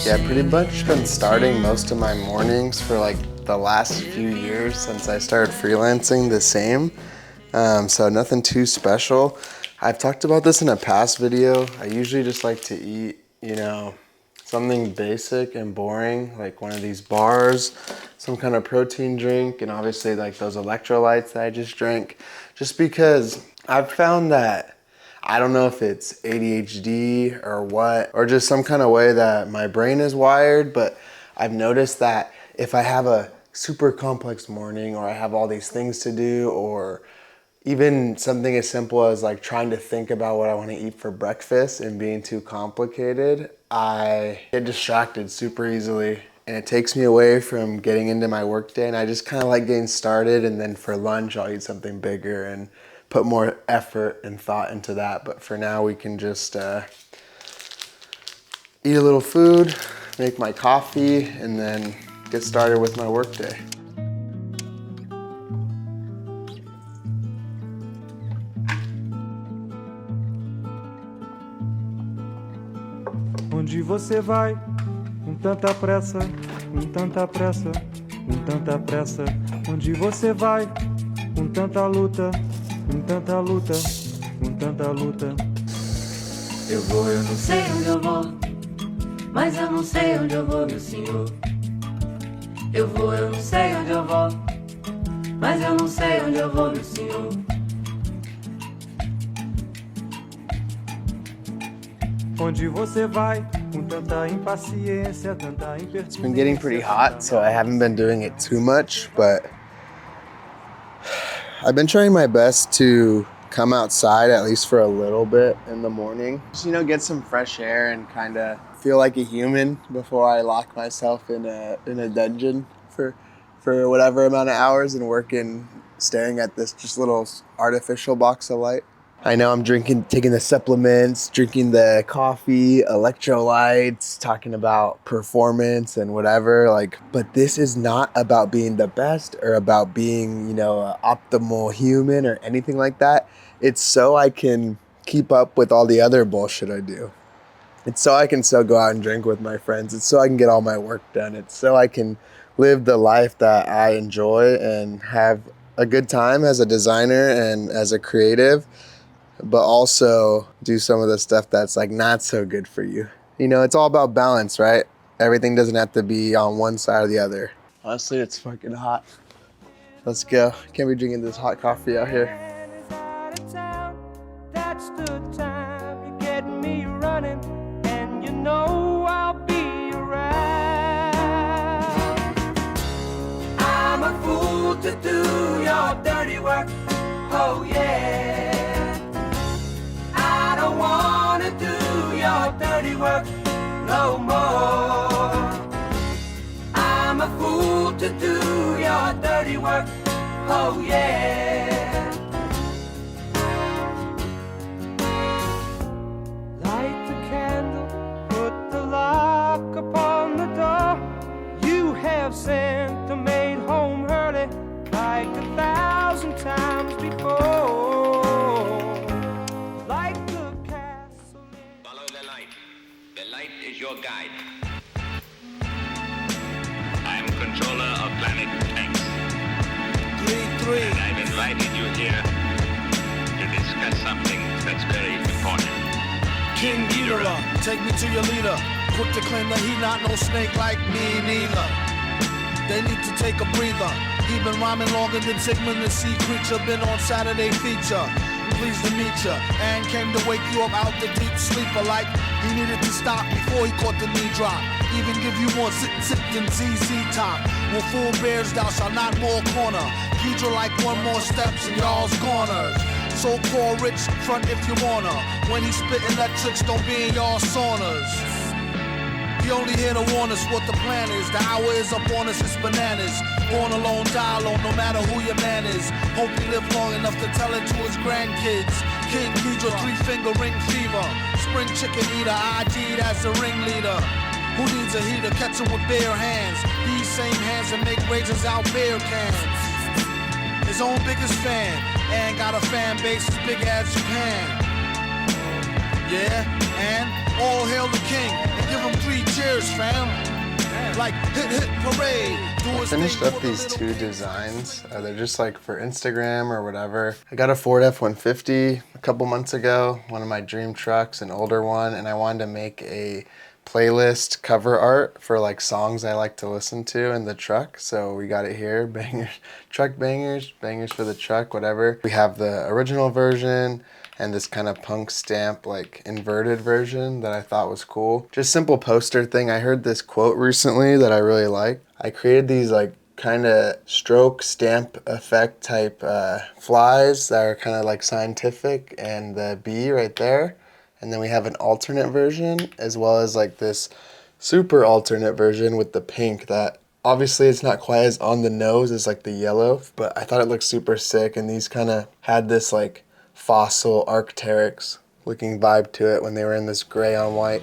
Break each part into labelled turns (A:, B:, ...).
A: Yeah, pretty much been starting most of my mornings for like the last few years since I started freelancing the same. So nothing too special. I've talked about this in a past video. I usually just like to eat, something basic and boring, like one of these bars, some kind of protein drink, and obviously like those electrolytes that I just drank, just because I've found that I don't know if it's ADHD or what, or just some kind of way that my brain is wired, but I've noticed that if I have a super complex morning, or I have all these things to do, or even something as simple as like trying to think about what I want to eat for breakfast and being too complicated, I get distracted super easily. And it takes me away from getting into my workday, and I just kind of like getting started, and then for lunch I'll eat something bigger and put more effort and thought into that. But for now we can just eat a little food, make my coffee, and then get started with my workday.
B: Onde você vai? Com tanta pressa, com tanta pressa, com tanta pressa. Onde você vai? Com tanta luta, com tanta luta, com tanta luta.
C: Eu não sei onde eu vou, mas eu não sei onde eu vou, meu senhor. Eu não sei onde eu vou, mas eu não sei onde eu vou, meu senhor.
B: Onde você vai? Com tanta impaciência, tanta impertinência.
A: It's been getting pretty hot, so I haven't been doing it too much, but I've been trying my best to come outside at least for a little bit in the morning. Just, get some fresh air and kind of feel like a human before I lock myself in a dungeon for whatever amount of hours and staring at this just little artificial box of light. I know I'm taking the supplements, drinking the coffee, electrolytes, talking about performance and whatever, but this is not about being the best or about being, an optimal human or anything like that. It's so I can keep up with all the other bullshit I do. It's so I can still go out and drink with my friends. It's so I can get all my work done. It's so I can live the life that I enjoy and have a good time as a designer and as a creative, but also do some of the stuff that's like not so good for you. It's all about balance, right? Everything doesn't have to be on one side or the other. Honestly, it's fucking hot. Let's go. Can't be drinking this hot coffee out here.
B: That's the time you get me running, and you know I'll be around.
C: I'm a fool to do your dirty work, oh yeah. I don't wanna do your dirty work no more. I'm a fool to do your dirty work, oh yeah.
B: Light the candle, put the lock upon the door. You have sent the maid home early, like 1,000 times before.
D: Is your guide. I am controller of planet X.
E: 3-3.
D: And I've invited you here to discuss something that's very important.
E: King Ghidorah, take me to your leader. Quick to claim that he not no snake like me neither. They need to take a breather. He been rhyming longer than Sigmund the Sea Creature. Been on Saturday feature. Pleased to meet ya, and came to wake you up out the deep sleeper like he needed to stop before he caught the knee drop. Even give you more sit than ZZ Top. When full bears thou shalt not more corner. Ghidra like one more steps in y'all's corners. So called rich front if you wanna. When he spit electrics, don't be in y'all saunas. He only here to warn us what the plan is. The hour is up on us, it's bananas. Born alone, die alone, no matter who your man is. Hope he live long enough to tell it to his grandkids. King Ghidra, 3-finger ring fever. Spring chicken eater, IG'd as the ringleader. Who needs a heater? Catch him with bare hands. These same hands that make raisins out beer cans. His own biggest fan, and got a fan base as big as Japan. Yeah, and all hail the king, and give him 3 cheers thirst, fam. Like hit, hit, parade.
A: I finished up these two designs. They're just like for Instagram or whatever. I got a Ford F-150 a couple months ago, one of my dream trucks, an older one, and I wanted to make a playlist cover art for like songs I like to listen to in the truck. So we got it here, bangers, truck bangers, bangers for the truck, whatever. We have the original version and this kind of punk stamp like inverted version that I thought was cool. Just simple poster thing. I heard this quote recently that I really like. I created these like kind of stroke stamp effect type flies that are kind of like scientific, and the bee right there. And then we have an alternate version as well as like this super alternate version with the pink that obviously it's not quite as on the nose as like the yellow, but I thought it looked super sick. And these kind of had this like fossil Arc'teryx looking vibe to it when they were in this gray on white.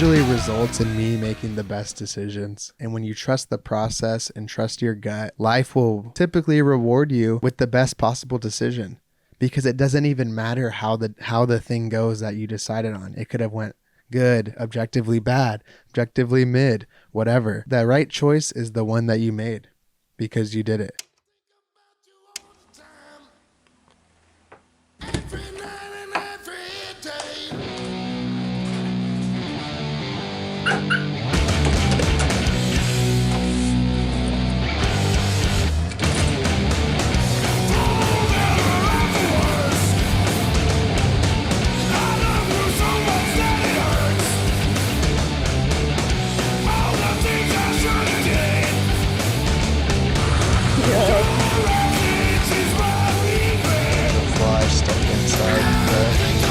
A: Usually results in me making the best decisions. And when you trust the process and trust your gut, life will typically reward you with the best possible decision, because it doesn't even matter how the thing goes that you decided on. It could have went good, objectively bad, objectively mid, whatever. The right choice is the one that you made because you did it. Fly stuck inside the glass.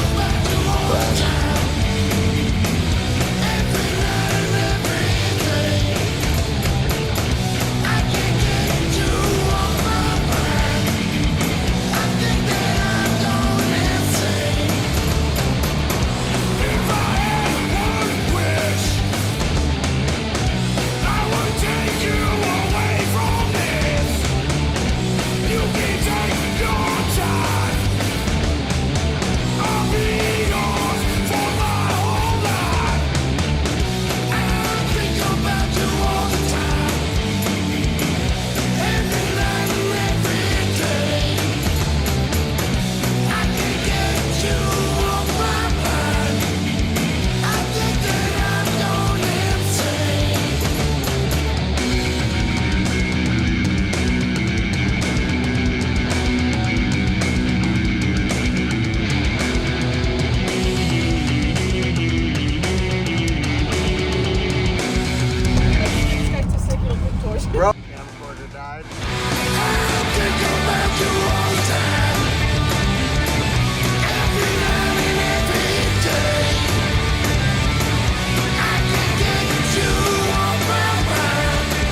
A: Bro, camcorder died.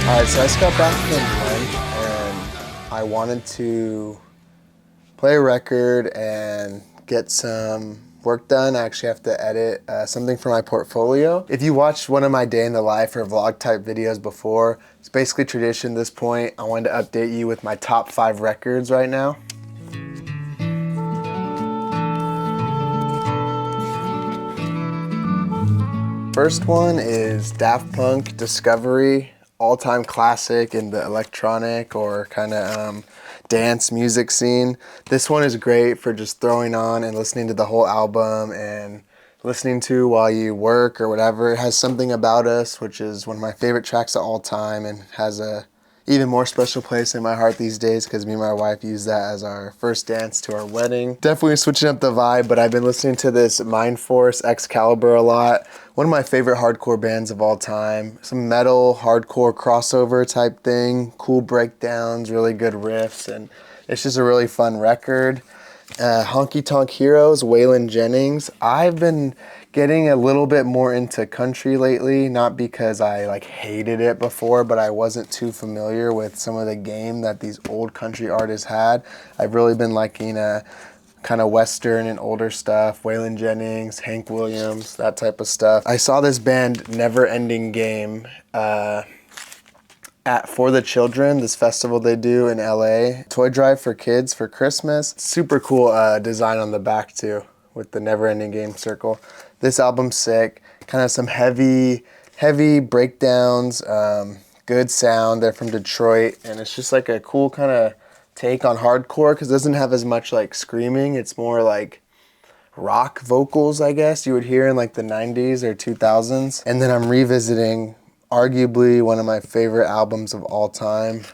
A: Alright, so I just got back from lunch and I wanted to play a record and get some work done. I actually have to edit something for my portfolio. If you watched one of my day in the life or vlog type videos before, it's basically tradition at this point. I wanted to update you with my top 5 records right now. First one is Daft Punk Discovery, all-time classic in the electronic or kind of dance music scene. This one is great for just throwing on and listening to the whole album and listening to while you work or whatever. It has Something About Us, which is one of my favorite tracks of all time and has a even more special place in my heart these days because me and my wife used that as our first dance to our wedding. Definitely switching up the vibe, but I've been listening to this Mind Force Excalibur a lot. One of my favorite hardcore bands of all time. Some metal, hardcore crossover type thing, cool breakdowns, really good riffs, and it's just a really fun record. Honky Tonk Heroes, Waylon Jennings. I've been getting a little bit more into country lately, not because I like hated it before, but I wasn't too familiar with some of the game that these old country artists had. I've really been liking kind of Western and older stuff, Waylon Jennings, Hank Williams, that type of stuff. I saw this band Never Ending Game at For the Children, this festival they do in LA. Toy drive for kids for Christmas. Super cool design on the back too, with the Never Ending Game circle. This album's sick. Kind of some heavy breakdowns, good sound. They're from Detroit, and it's just like a cool kind of take on hardcore because it doesn't have as much like screaming. It's more like rock vocals, I guess, you would hear in like the 90s or 2000s. And then I'm revisiting arguably one of my favorite albums of all time,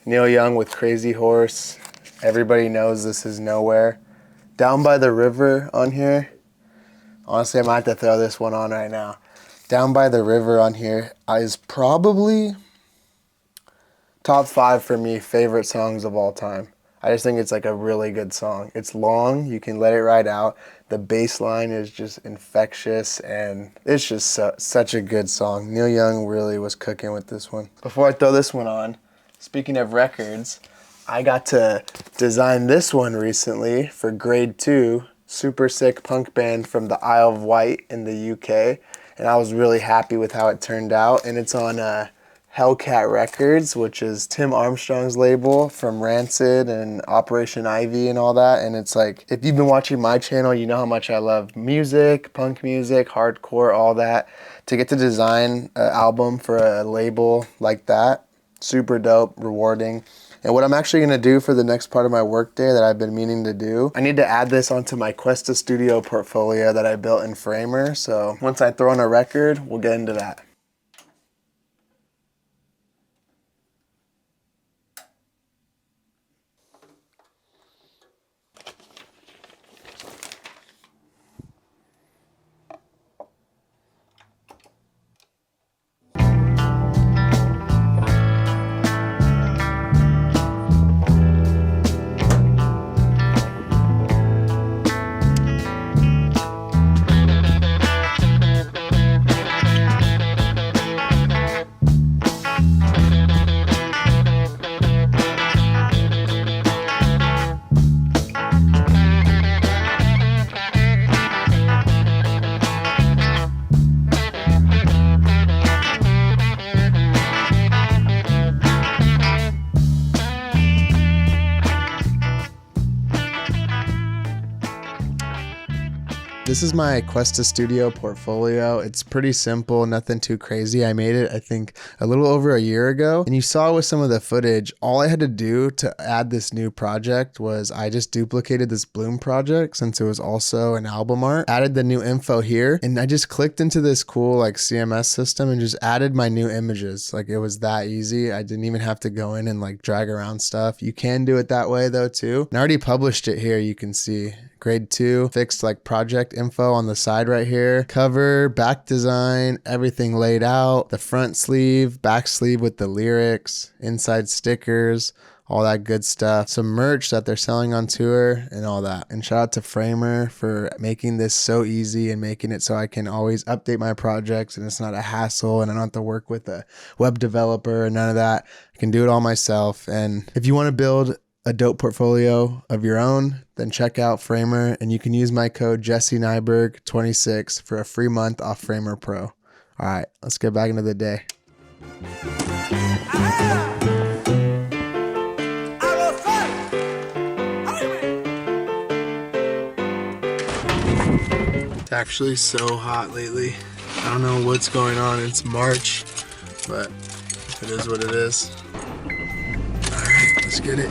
A: Neil Young with Crazy Horse. Everybody knows This Is Nowhere. Down by the River on here. Honestly, I might have to throw this one on right now. Down by the River on here is probably top 5 for me favorite songs of all time. I just think it's like a really good song. It's long, you can let it ride out. The bass line is just infectious, and it's just such a good song. Neil Young really was cooking with this one. Before I throw this one on, speaking of records, I got to design this one recently for Grade 2, super sick punk band from the Isle of Wight in the UK, and I was really happy with how it turned out, and it's on Hellcat Records, which is Tim Armstrong's label from Rancid and Operation Ivy and all that. And it's like, if you've been watching my channel, you know how much I love music, punk music, hardcore, all that. To get to design an album for a label like that, super dope, rewarding. And what I'm actually gonna do for the next part of my workday that I've been meaning to do, I need to add this onto my Questa Studio portfolio that I built in Framer. So once I throw in a record, we'll get into that. This is my Questa Studio portfolio. It's pretty simple, nothing too crazy. I made it, I think, a little over a year ago. And you saw with some of the footage, all I had to do to add this new project was I just duplicated this Bloom project since it was also an album art, added the new info here, and I just clicked into this cool like CMS system and just added my new images. Like it was that easy. I didn't even have to go in and like drag around stuff. You can do it that way though too. And I already published it here, you can see. Grade 2, fixed like project info on the side right here. Cover, back design, everything laid out. The front sleeve, back sleeve with the lyrics, inside stickers, all that good stuff. Some merch that they're selling on tour and all that. And shout out to Framer for making this so easy and making it so I can always update my projects and it's not a hassle and I don't have to work with a web developer and none of that. I can do it all myself. And if you want to build a dope portfolio of your own, then check out Framer and you can use my code jessenyberg 26 for a free month off Framer Pro. All right, let's get back into the day. It's actually so hot lately. I don't know what's going on. It's March, but it is what it is. All right, let's get it.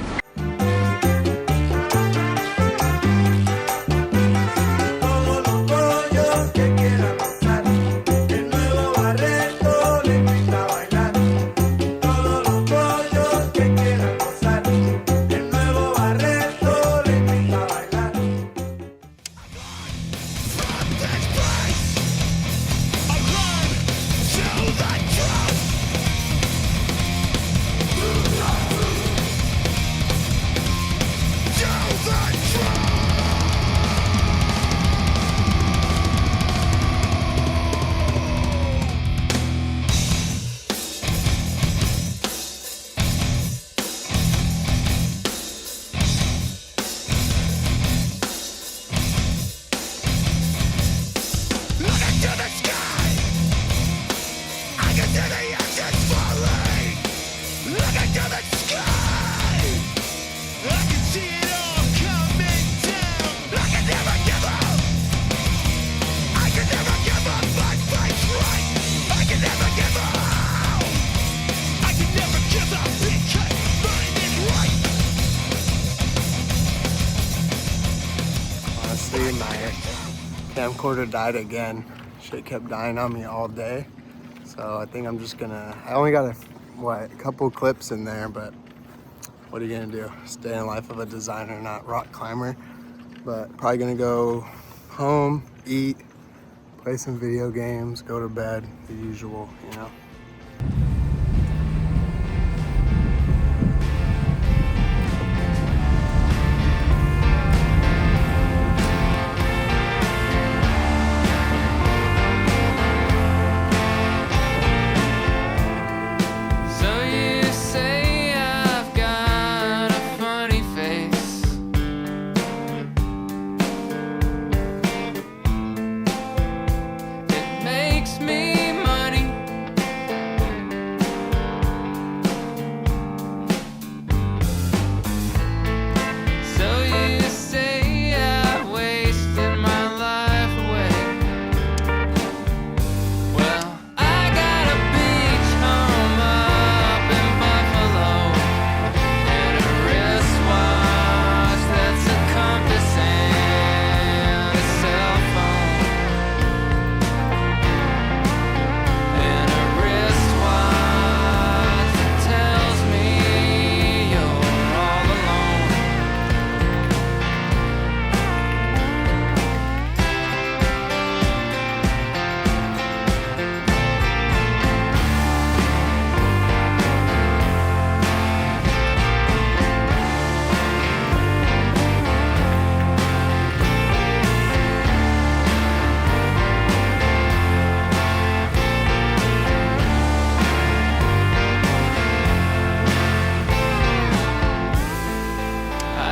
A: camcorder died again. Shit kept dying on me all day. So I think I'm just gonna, I only got a couple clips in there, but what are you gonna do? Stay in life of a designer, not rock climber. But probably gonna go home, eat, play some video games, go to bed, the usual, you know.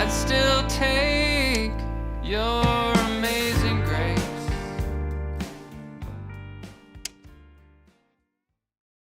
B: I'd still take your